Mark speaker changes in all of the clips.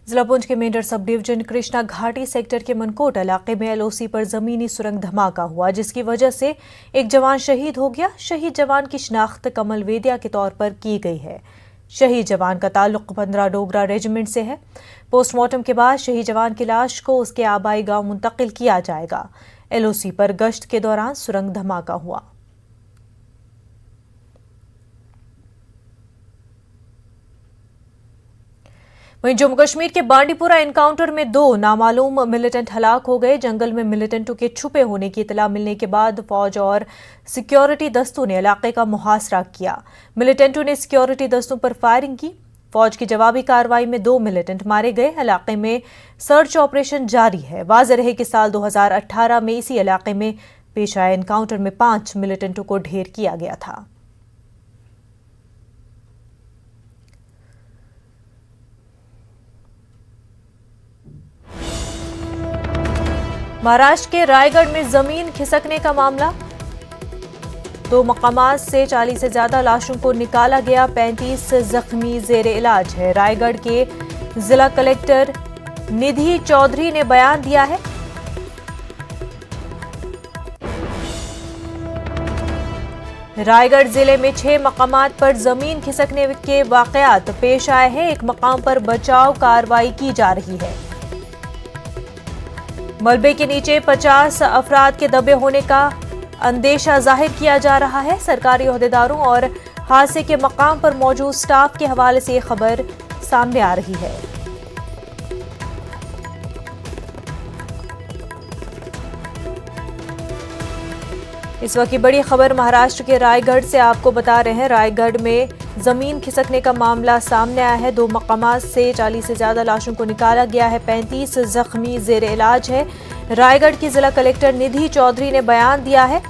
Speaker 1: जिला पुंछ के Mendhar sub division Krishna घाटी सेक्टर के मनकोट इलाके में एलओसी पर जमीनी सुरंग धमाका हुआ, जिसकी वजह से एक जवान शहीद हो गया। शहीद जवान की शिनाख्त कमल वेदिया के तौर पर की गई है। शहीद जवान का ताल्लुक 15 डोगरा रेजिमेंट से है। पोस्टमार्टम के बाद शहीद जवान की लाश को उसके आबाई गांव मुंतकिल किया जाएगा। एलओसी पर गश्त के दौरान सुरंग धमाका हुआ। वहीं जम्मू कश्मीर के बांडीपुरा एनकाउंटर में 2 नामालूम मिलिटेंट हलाक हो गए। जंगल में मिलिटेंटों के छुपे होने की इतला मिलने के बाद फौज और सिक्योरिटी दस्तों ने इलाके का मुहासरा किया। मिलिटेंटों ने सिक्योरिटी दस्तों पर फायरिंग की। फौज की जवाबी कार्रवाई में 2 मिलिटेंट मारे गए। इलाके में सर्च ऑपरेशन जारी है। वाज़ेह रहे कि साल 2018 में इसी इलाके में पेश आए एनकाउंटर में 5 मिलिटेंटों को ढेर किया गया था। महाराष्ट्र के रायगढ़ में जमीन खिसकने का मामला। 2 मकामात से 40 से ज्यादा लाशों को निकाला गया। 35 जख्मी जेरे इलाज है। रायगढ़ के जिला कलेक्टर निधि चौधरी ने बयान दिया है। रायगढ़ जिले में 6 मकामात पर जमीन खिसकने के वाकयात पेश आए हैं। एक मकाम पर बचाव कार्रवाई की जा रही है। मलबे के नीचे 50 अफराद के दबे होने का अंदेशा जाहिर किया जा रहा है। सरकारी ओहदेदारों और हादसे के मकाम पर मौजूद स्टाफ के हवाले से यह खबर सामने आ रही है। इस वक्त की बड़ी खबर महाराष्ट्र के रायगढ़ से आपको बता रहे हैं। रायगढ़ में जमीन खिसकने का मामला सामने आया है। 2 मकामात से 40 से ज्यादा लाशों को निकाला गया है। 35 जख्मी जेरे इलाज है। रायगढ़ की जिला कलेक्टर निधि चौधरी ने बयान दिया है।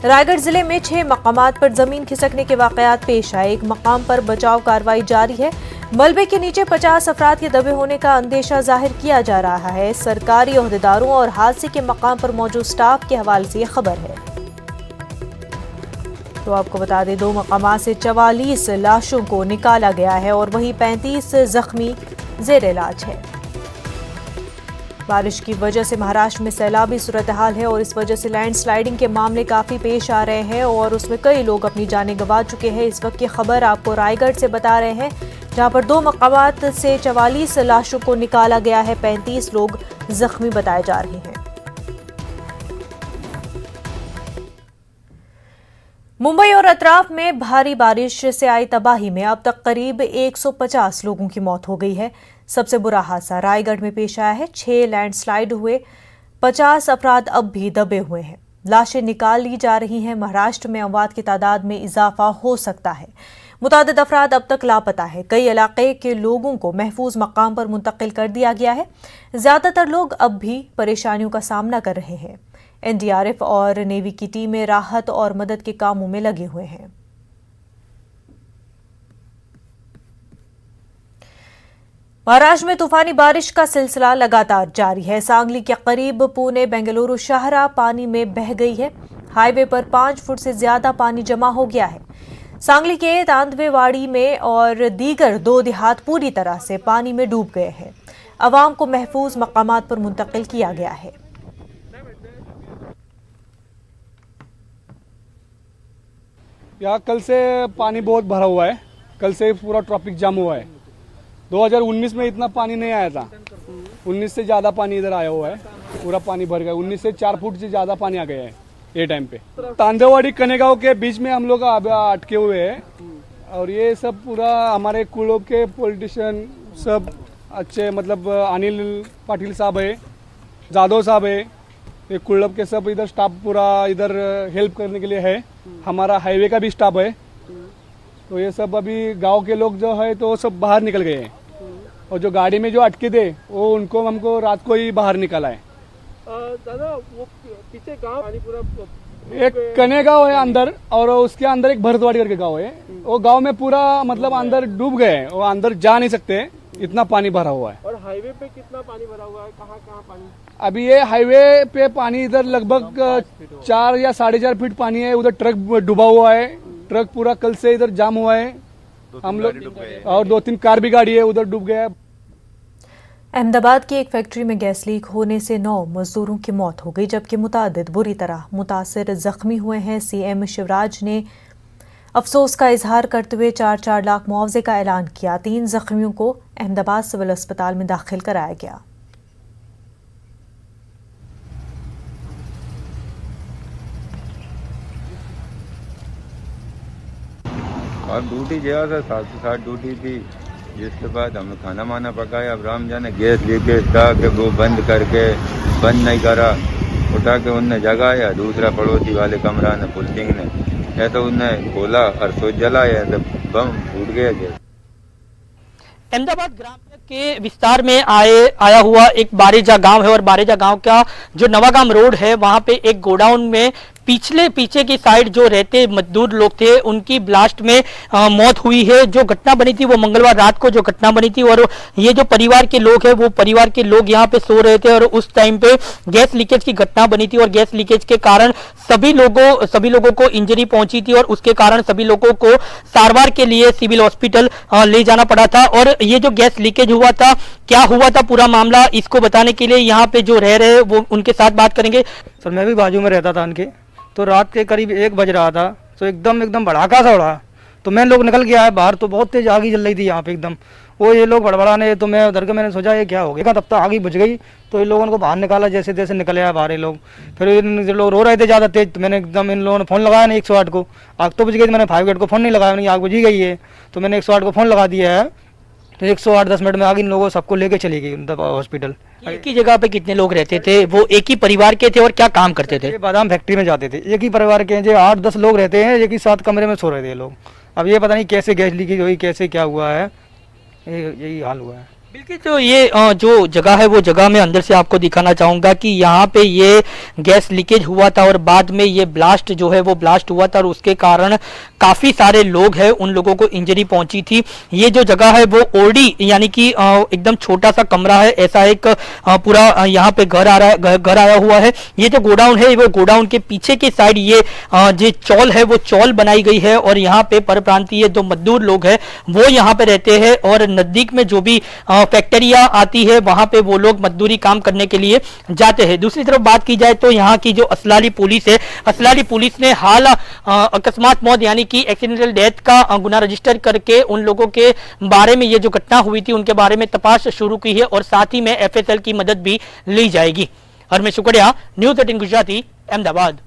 Speaker 1: रायगढ़ जिले में 6 मकामात पर जमीन खिसकने के वाकयात पेश आए। एक मकाम पर बचाव कार्रवाई जारी है। मलबे के नीचे 50 अफराद के दबे होने का अंदेशा जाहिर किया जा रहा है। सरकारी ओहदेदारों और हादसे के मकाम पर मौजूद स्टाफ के हवाले से यह खबर है। तो आपको बता दें, 2 मकामात से 44 लाशों को निकाला गया है और वहीं 35 जख्मी जेर इलाज है। बारिश की वजह से महाराष्ट्र में सैलाबी सूरत हाल है और इस वजह से लैंडस्लाइडिंग के मामले काफी पेश आ रहे हैं और उसमें कई लोग अपनी जानें गंवा चुके हैं। इस वक्त की खबर आपको रायगढ़ से बता रहे हैं, जहां पर 2 मकामात से 44 लाशों को निकाला गया है। 35 लोग जख्मी बताए जा रहे हैं। मुंबई और अतराफ में भारी बारिश से आई तबाही में अब तक करीब 150 लोगों की मौत हो गई है। सबसे बुरा हादसा रायगढ़ में पेश आया है। 6 लैंडस्लाइड हुए। 50 अफराद अब भी दबे हुए हैं। लाशें निकाल ली जा रही हैं। महाराष्ट्र में अमवात की तादाद में इजाफा हो सकता है। मुतादिद अफराद अब तक लापता है। कई इलाके के लोगों को महफूज मकाम पर मुंतकिल कर दिया गया है। ज्यादातर लोग अब भी परेशानियों का सामना कर रहे हैं। एनडीआरएफ और नेवी की टीमें राहत और मदद के कामों में लगे हुए हैं। महाराष्ट्र में तूफानी बारिश का सिलसिला लगातार जारी है। सांगली के करीब पुणे बेंगलुरु शाहरा पानी में बह गई है। हाईवे पर 5 फुट से ज्यादा पानी जमा हो गया है। सांगली के तांदवेवाड़ी में और दीगर 2 देहात पूरी तरह से पानी में डूब गए हैं। अवाम को महफूज मकामात पर मुंतकिल किया गया है।
Speaker 2: यहाँ कल से पानी बहुत भरा हुआ है। कल से पूरा ट्रैफिक जाम हुआ है। 2019 में इतना पानी नहीं आया था। 19 से ज़्यादा पानी इधर आया हुआ है। पूरा पानी भर गया। 19 से 4 फुट से ज़्यादा पानी आ गया है ये टाइम पे। तांदेवाड़ी कनेगांव के बीच में हम लोग अटके हुए हैं और ये सब पूरा हमारे कुलों के पॉलिटिशियन सब अच्छे, मतलब अनिल पाटिल साहब है, जादव साहब है, ये कुल्लभ के सब इधर स्टाफ पूरा इधर हेल्प करने के लिए है। हमारा हाईवे का भी स्टाफ है। तो ये सब अभी गांव के लोग जो है तो सब बाहर निकल गए हैं और जो गाड़ी में जो अटके थे वो उनको हमको रात को ही बाहर निकाला है।
Speaker 3: दादा, वो पीछे गांव पानी पूरा
Speaker 2: एक कनेगांव है अंदर और उसके अंदर एक भरतवाड़ी करके गांव है। वो गांव में पूरा मतलब अंदर डूब गए हैं। वो अंदर जा नहीं सकते, इतना पानी भरा हुआ है।
Speaker 3: और हाईवे पे कितना पानी भरा हुआ है? कहाँ कहाँ पानी?
Speaker 2: अभी ये हाईवे पे पानी इधर लगभग 4 या 4.5 फीट पानी है। उधर ट्रक डूबा हुआ है। ट्रक पूरा कल से इधर जाम हुआ है। हम लोग और 2-3 कार भी गाड़ी है उधर डूब गया है।
Speaker 1: अहमदाबाद की एक फैक्ट्री में गैस लीक होने से 9 मजदूरों की मौत हो गई, जबकि मुतादिद बुरी तरह मुतासिर जख्मी हुए हैं। सीएम शिवराज ने अफसोस का इजहार करते हुए 4-4 लाख मुआवजे का ऐलान किया। 3 जख्मियों को अहमदाबाद सिविल अस्पताल में दाखिल कराया गया।
Speaker 4: और ड्यूटी गया था 7 से 7 ड्यूटी थी, जिसके बाद हमने खाना माना पकाया। अब राम जाने गैस लीकेज था कि वो बंद करके बंद नहीं करा, उठा के उनने जगाया। दूसरा पड़ोसी वाले कमरा ने पुलिसिंग ने या तो उनने खोला और सोच जलाया तो बम फूट गया गैस।
Speaker 5: अहमदाबाद ग्राम्य के विस्तार में आया हुआ एक बारेजा गांव है और बारेजा गांव का जो नवागाम रोड है वहां पे एक गोडाउन में पीछे की साइड जो रहते मजदूर लोग थे उनकी ब्लास्ट में मौत हुई है। जो घटना बनी थी वो मंगलवार रात को जो घटना बनी थी और ये जो परिवार के लोग हैं वो परिवार के लोग यहाँ पे सो रहे थे और उस टाइम पे गैस लीकेज की घटना बनी थी और गैस लीकेज के कारण सभी लोगों को इंजरी पहुंची थी और उसके कारण सभी लोगों को सारवार के लिए सिविल हॉस्पिटल ले जाना पड़ा था। और ये जो गैस लीकेज हुआ था, क्या हुआ था पूरा मामला, इसको बताने के लिए यहाँ पे जो रह रहे हैं वो उनके साथ बात करेंगे।
Speaker 6: सर मैं भी बाजू में रहता था उनके, तो रात के करीब 1 बज रहा था, तो एकदम भड़ाका सा उड़ा। तो मैं लोग निकल के आए बाहर, तो बहुत तेज आग जल रही थी यहाँ पे एकदम। वो ये लोग बड़बड़ाने, तो मैं उधर के मैंने सोचा ये क्या हो गया, तब तक आग बुझ गई। तो इन लोगों को बाहर निकाला, जैसे तैसे निकले आए बाहर ये लोग। फिर इन लोग रो रहे थे ज़्यादा तेज, तो मैंने एकदम इन लोगों ने फ़ोन लगाया नहीं 108 को। आग तो बुझ गई, मैंने 5 को फ़ोन नहीं लगाया, मैंने आग बुझी गई है। तो मैंने 108 को फ़ोन लगा दिया है, तो 108 10 मिनट में आगे इन लोगों सबको लेके चली गई हॉस्पिटल।
Speaker 5: एक ही जगह पे कितने लोग रहते थे, वो एक ही परिवार के थे और क्या काम करते थे?
Speaker 6: ये बादाम फैक्ट्री में जाते थे। एक ही परिवार के जो 8-10 लोग रहते हैं, एक ही साथ कमरे में सो रहे थे ये लोग। अब ये पता नहीं कैसे गैस लीकेज हुई, कैसे क्या हुआ है, यही हाल हुआ है।
Speaker 5: बिल्कुल, तो ये जो जगह है वो जगह मैं अंदर से आपको दिखाना चाहूँगा कि यहाँ पे ये गैस लीकेज हुआ था और बाद में ये ब्लास्ट जो है वो ब्लास्ट हुआ था और उसके कारण काफ़ी सारे लोग हैं, उन लोगों को इंजरी पहुंची थी। ये जो जगह है वो ओडी यानी कि एकदम छोटा सा कमरा है, ऐसा एक पूरा यहाँ पे घर आया हुआ है। ये जो गोडाउन है वो गोडाउन के पीछे की साइड ये जो चौल है वो चौल बनाई गई है और यहाँ पे परप्रांतीय जो मजदूर लोग हैं वो यहाँ पे रहते हैं और नजदीक में जो भी फैक्ट्रियां आती है वहां पे वो लोग मजदूरी काम करने के लिए जाते हैं। दूसरी तरफ बात की जाए तो यहाँ की जो असलाली पुलिस है, असलाली पुलिस ने हाल अकस्मात मौत यानी कि एक्सीडेंटल डेथ का गुना रजिस्टर करके उन लोगों के बारे में, ये जो घटना हुई थी उनके बारे में तपास शुरू की है और साथ ही में FSL की मदद भी ली जाएगी। हरमेश शुक्रिया, न्यूज़ 18 गुजराती, अहमदाबाद।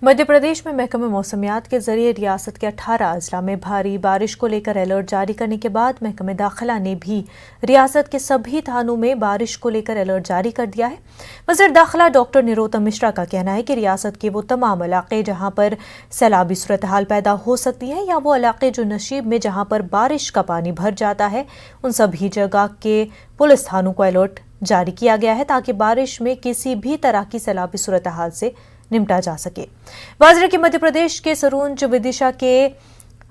Speaker 1: मध्य प्रदेश में महकमे मौसमियात के जरिए रियासत के 18 अजला में भारी बारिश को लेकर अलर्ट जारी करने के बाद महकमे दाखिला ने भी रियासत के सभी थानों में बारिश को लेकर अलर्ट जारी कर दिया है। वज़ीर दाखिला डॉक्टर निरोत्तम मिश्रा का कहना है कि रियासत के वो तमाम इलाके जहां पर सैलाबी सूरत हाल पैदा हो सकती है या वो इलाके जो नशीब में जहां पर बारिश का पानी भर जाता है, उन सभी जगह के पुलिस थानों को अलर्ट जारी किया गया है ताकि बारिश में किसी भी तरह की सैलाबी सूरत हाल से निपटा जा सके। वाज़ेह कि मध्य प्रदेश के सरूंज, विदिशा के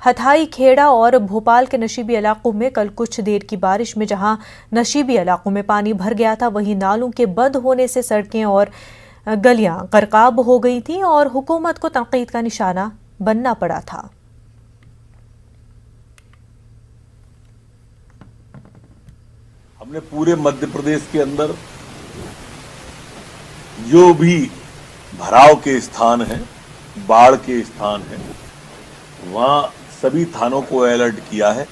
Speaker 1: हथाई, खेड़ा और भोपाल के नशीबी इलाकों में कल कुछ देर की बारिश में जहां नशीबी इलाकों में पानी भर गया था, वहीं नालों के बंद होने से सड़कें और गलियां गर्काब हो गई थीं और हुकूमत को तनकीद का निशाना बनना पड़ा था।
Speaker 7: हमने पूरे मध्य प्रदेश के अंदर जो भी भराव के स्थान हैं, बाढ़ के स्थान हैं, वहां सभी थानों को अलर्ट किया है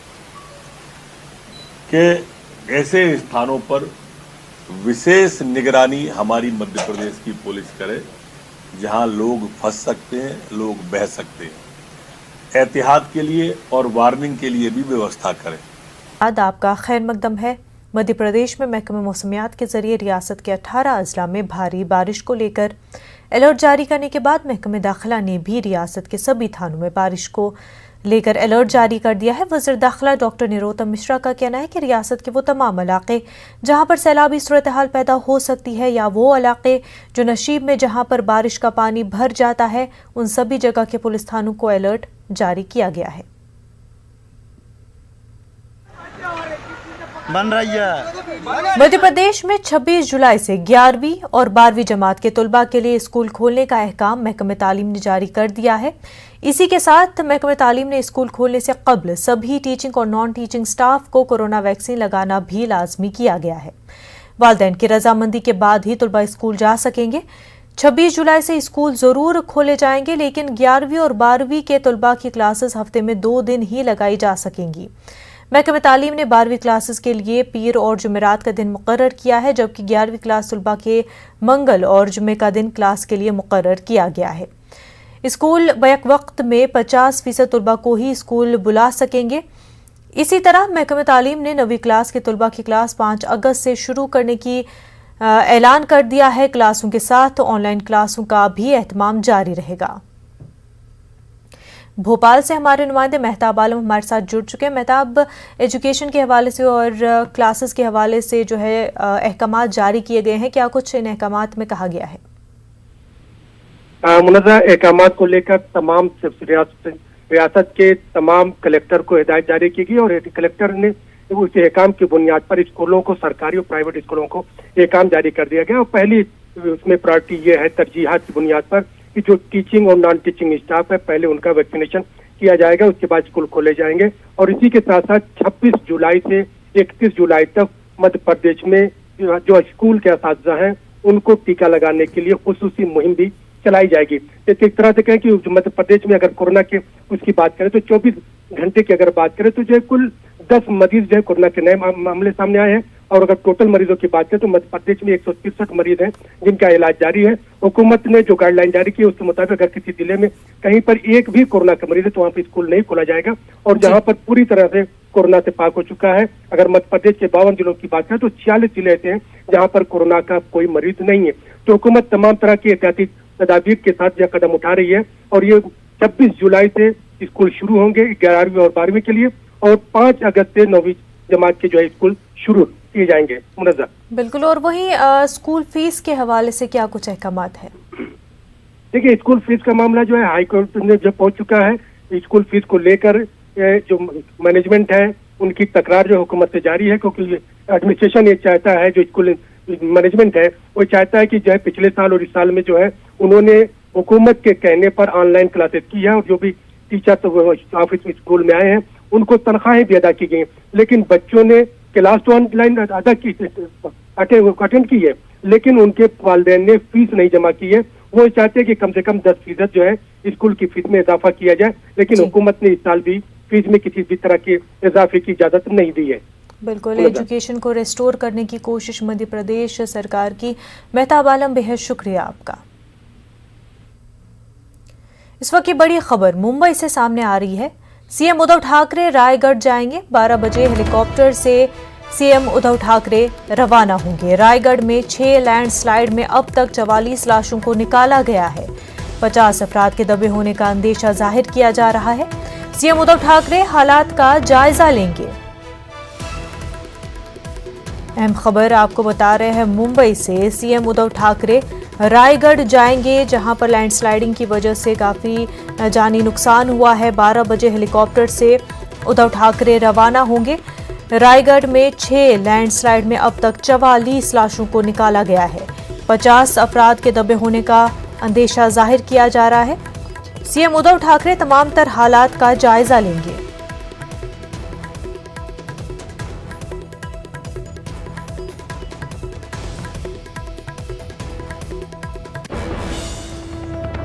Speaker 7: कि ऐसे स्थानों पर विशेष निगरानी हमारी मध्य प्रदेश की पुलिस करे जहां लोग फंस सकते हैं, लोग बह सकते हैं। एहतियात के लिए और वार्निंग के लिए भी व्यवस्था करें।
Speaker 1: आपका खैर मकदम है। मध्य प्रदेश में महकमे मौसमियात के जरिए रियासत के 18 अजला में भारी बारिश को लेकर अलर्ट जारी करने के बाद महकमे दाखिला ने भी रियासत के सभी थानों में बारिश को लेकर अलर्ट जारी कर दिया है। वज़ीर दाखिला डॉक्टर निरोत्तम मिश्रा का कहना है कि रियासत के वो तमाम इलाके जहां पर सैलाबी सूरत हाल पैदा हो सकती है या वो इलाके जो नशीब में जहां पर बारिश का पानी भर जाता है, उन सभी जगह के पुलिस थानों को अलर्ट जारी किया गया है।
Speaker 8: बन रही है।
Speaker 1: मध्य प्रदेश में 26 जुलाई से 11वीं और 12वीं जमात के तलबा के लिए स्कूल खोलने का अहकाम महकमे तालीम ने जारी कर दिया है। इसी के साथ महकमे तालीम ने स्कूल खोलने से कबल सभी टीचिंग और नॉन टीचिंग स्टाफ को कोरोना वैक्सीन लगाना भी लाजमी किया गया है। वालिदैन की रजामंदी के बाद ही तलबा स्कूल जा सकेंगे। 26 जुलाई से स्कूल जरूर खोले जाएंगे, लेकिन 11वीं और 12वीं के तलबा की क्लासेस हफ्ते में 2 दिन ही लगाई जा सकेंगी। महकमे तालीम ने 12वीं क्लासेस के लिए पीर और जुमेरात का दिन मुकर्रर किया है, जबकि 11वीं क्लास तलबा के मंगल और जुमे का दिन क्लास के लिए मुकर्रर किया गया है। स्कूल बैक वक्त में 50% तलबा को ही स्कूल बुला सकेंगे। इसी तरह महकमे तालीम ने 9वीं क्लास के तलबा की क्लास 5 अगस्त से शुरू करने की ऐलान कर दिया है। क्लासों के साथ ऑनलाइन क्लासों का भी एहतमाम जारी रहेगा। भोपाल से हमारे नुमाइंदे मेहताब आलम हमारे साथ जुड़ चुके हैं। मेहताब, एजुकेशन के हवाले से और क्लासेस के हवाले से जो है अहकाम जारी किए गए हैं, क्या कुछ इन अहकाम में कहा गया है?
Speaker 3: मुनज़्ज़ा अहकाम को लेकर तमाम रियासत के तमाम कलेक्टर को हिदायत जारी की गई और कलेक्टर ने उस अहकाम की बुनियाद पर स्कूलों को, सरकारी और प्राइवेट स्कूलों को अहकाम जारी कर दिया गया। और पहली उसमें प्रायोरिटी ये है, तरजीहात की बुनियाद पर, कि जो टीचिंग और नॉन टीचिंग स्टाफ है पहले उनका वैक्सीनेशन किया जाएगा, उसके बाद स्कूल खोले जाएंगे। और इसी के साथ साथ 26 जुलाई से 31 जुलाई तक मध्य प्रदेश में जो स्कूल के असातिज़ा हैं उनको टीका लगाने के लिए खुसूसी मुहिम भी चलाई जाएगी। एक तरह से कहें कि मध्य प्रदेश में अगर कोरोना के उसकी बात करें तो 24 घंटे की अगर बात करें तो जो है कुल 10 मरीज जो है कोरोना के नए मामले सामने आए हैं। और अगर टोटल मरीजों की बात करें तो मध्य प्रदेश में 163 मरीज हैं जिनका इलाज जारी है। हुकूमत ने जो गाइडलाइन जारी की है उसके मुताबिक अगर किसी जिले में कहीं पर एक भी कोरोना का मरीज है तो वहाँ पे स्कूल नहीं खोला जाएगा। और जहाँ पर पूरी तरह से कोरोना से पाक हो चुका है, अगर मध्य प्रदेश के 52 जिलों की बात करें तो 46 जिले ऐसे हैं जहाँ पर कोरोना का कोई मरीज नहीं है। तो हुकूमत तमाम तरह की एहतियाती तदाबीर के साथ यह कदम उठा रही है और ये 26 जुलाई से स्कूल शुरू होंगे 11वीं और 12वीं के लिए, और 5 अगस्त से 9वीं जमात के जो है स्कूल शुरू किए जाएंगे। मुनज़्ज़ा
Speaker 1: बिल्कुल। और वहीं स्कूल फीस के हवाले से क्या कुछ अहकामात है?
Speaker 3: देखिए, स्कूल फीस का मामला जो है हाई कोर्ट में जब पहुंच चुका है। स्कूल फीस को लेकर जो मैनेजमेंट है उनकी तकरार जो हुकूमत से जारी है, क्योंकि एडमिनिस्ट्रेशन ये चाहता है, जो स्कूल मैनेजमेंट है वो चाहता है कि जो है पिछले साल और इस साल में जो है उन्होंने हुकूमत के कहने पर ऑनलाइन क्लासेस की है और जो भी टीचर तो ऑफिस स्कूल में आए हैं उनको तनख्वाहें भी अदा की गई, लेकिन बच्चों ने क्लास तो ऑनलाइन अदा की, अटेंड की है, लेकिन उनके वालिदैन ने फीस नहीं जमा की है। वो चाहते हैं कि कम से कम 10% जो है स्कूल की फीस में इजाफा किया जाए, लेकिन हुकूमत ने इस साल भी फीस में किसी भी तरह के इजाफे की इजाजत नहीं दी है।
Speaker 1: बिल्कुल, एजुकेशन को रेस्टोर करने की कोशिश मध्य प्रदेश सरकार की। मेहताब आलम, बेहद शुक्रिया आपका। इस वक्त की बड़ी खबर मुंबई से सामने आ रही है। सीएम उद्धव ठाकरे रायगढ़ जाएंगे। 12 बजे हेलीकॉप्टर से सीएम उद्धव ठाकरे रवाना होंगे। रायगढ़ में 6 लैंडस्लाइड में अब तक 44 लाशों को निकाला गया है। 50 अफराद के दबे होने का अंदेशा जाहिर किया जा रहा है। सीएम उद्धव ठाकरे हालात का जायजा लेंगे। अहम खबर आपको बता रहे हैं मुंबई से। सीएम उद्धव ठाकरे रायगढ़ जाएंगे, जहां पर लैंडस्लाइडिंग की वजह से काफ़ी जानी नुकसान हुआ है। 12 बजे हेलीकॉप्टर से उद्धव ठाकरे रवाना होंगे। रायगढ़ में 6 लैंडस्लाइड में अब तक 44 लाशों को निकाला गया है। 50 अफराद के दबे होने का अंदेशा जाहिर किया जा रहा है। सीएम उद्धव ठाकरे तमाम तर हालात का जायजा लेंगे।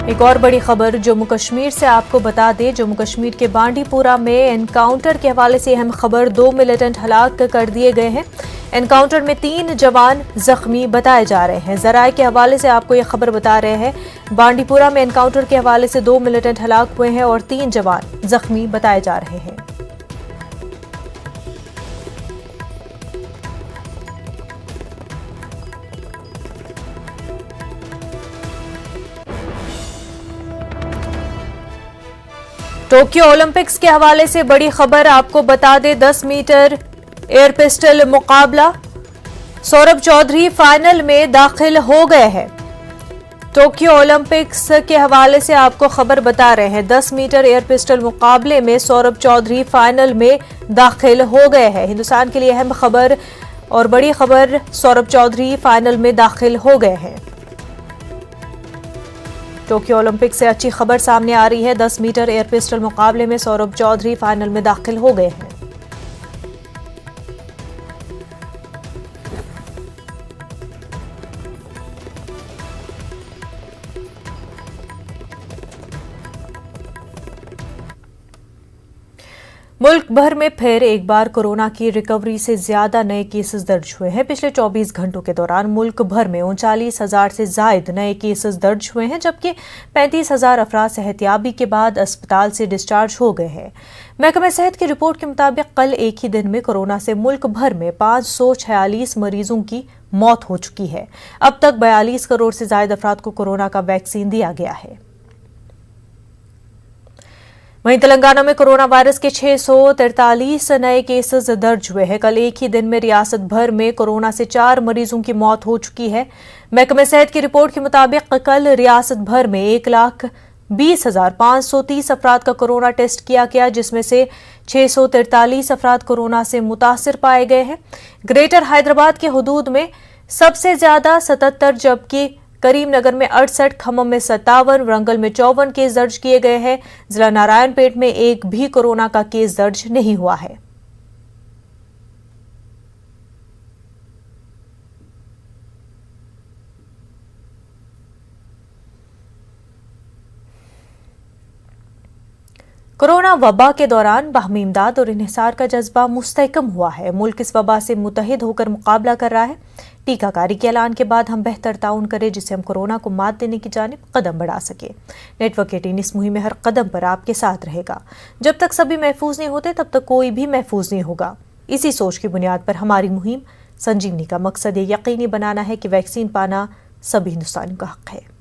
Speaker 1: एक और बड़ी खबर जम्मू कश्मीर से आपको बता दें। जम्मू कश्मीर के बांडीपुरा में एनकाउंटर के हवाले से अहम खबर। 2 मिलिटेंट हलाक कर दिए गए हैं। एनकाउंटर में 3 जवान जख्मी बताए जा रहे हैं। जराये के हवाले से आपको ये खबर बता रहे हैं, बांडीपुरा में एनकाउंटर के हवाले से 2 मिलिटेंट हलाक हुए हैं और 3 जवान जख्मी बताए जा रहे हैं। टोक्यो ओलंपिक्स के हवाले से बड़ी खबर आपको बता दें। 10 मीटर एयर पिस्टल मुकाबला, सौरभ चौधरी फाइनल में दाखिल हो गए हैं। टोक्यो ओलंपिक्स के हवाले से आपको खबर बता रहे हैं। 10 मीटर एयर पिस्टल मुकाबले में सौरभ चौधरी फाइनल में दाखिल हो गए हैं। हिंदुस्तान के लिए अहम खबर और बड़ी खबर, सौरभ चौधरी फाइनल में दाखिल हो गए हैं। टोक्यो ओलंपिक से अच्छी खबर सामने आ रही है। 10 मीटर एयर पिस्टल मुकाबले में सौरभ चौधरी फाइनल में दाखिल हो गए हैं। मुल्क भर में फिर एक बार कोरोना की रिकवरी से ज्यादा नए केसेस दर्ज हुए हैं। पिछले 24 घंटों के दौरान मुल्क भर में 39,000 से ज्यादा नए केसेस दर्ज हुए हैं, जबकि 35,000 अफराद सेहतियाबी के बाद अस्पताल से डिस्चार्ज हो गए हैं। महकमा सेहत की रिपोर्ट के मुताबिक कल एक ही दिन में कोरोना से मुल्क भर में 546 मरीजों की मौत हो चुकी है। अब तक 42 करोड़ से ज्यादा अफराद को कोरोना का वैक्सीन दिया गया है। वहीं तेलंगाना में कोरोना वायरस के 643 नए केसेस दर्ज हुए हैं। कल एक ही दिन में रियासत भर में कोरोना से 4 मरीजों की मौत हो चुकी है। महकमा सेहत की रिपोर्ट के मुताबिक कल रियासत भर में 1,20,530 अफराद का कोरोना टेस्ट किया गया, जिसमें से 643 अफराद कोरोना से मुतासिर पाए गए हैं। ग्रेटर हैदराबाद के हुदूद में सबसे ज्यादा 77, जबकि करीमनगर में 68, खम्मम में 57, वरंगल में 54 केस दर्ज किए गए हैं। जिला नारायणपेट में एक भी कोरोना का केस दर्ज नहीं हुआ है। कोरोना वबा के दौरान बाहमी इमदाद और इन्हिसार का जज्बा मुस्तहकम हुआ है। मुल्क इस वबा से मुत्तहिद होकर मुकाबला कर रहा है। टीकाकारी के ऐलान के बाद हम बेहतर ताउन करें, जिससे हम कोरोना को मात देने की जानिब कदम बढ़ा सके। नेटवर्क 18 इस मुहिम में हर कदम पर आपके साथ रहेगा। जब तक सभी महफूज नहीं होते, तब तक कोई भी महफूज नहीं होगा। इसी सोच की बुनियाद पर हमारी मुहिम संजीवनी का मकसद ये यकीनी बनाना है कि वैक्सीन पाना सभी हिंदुस्तानियों का हक है।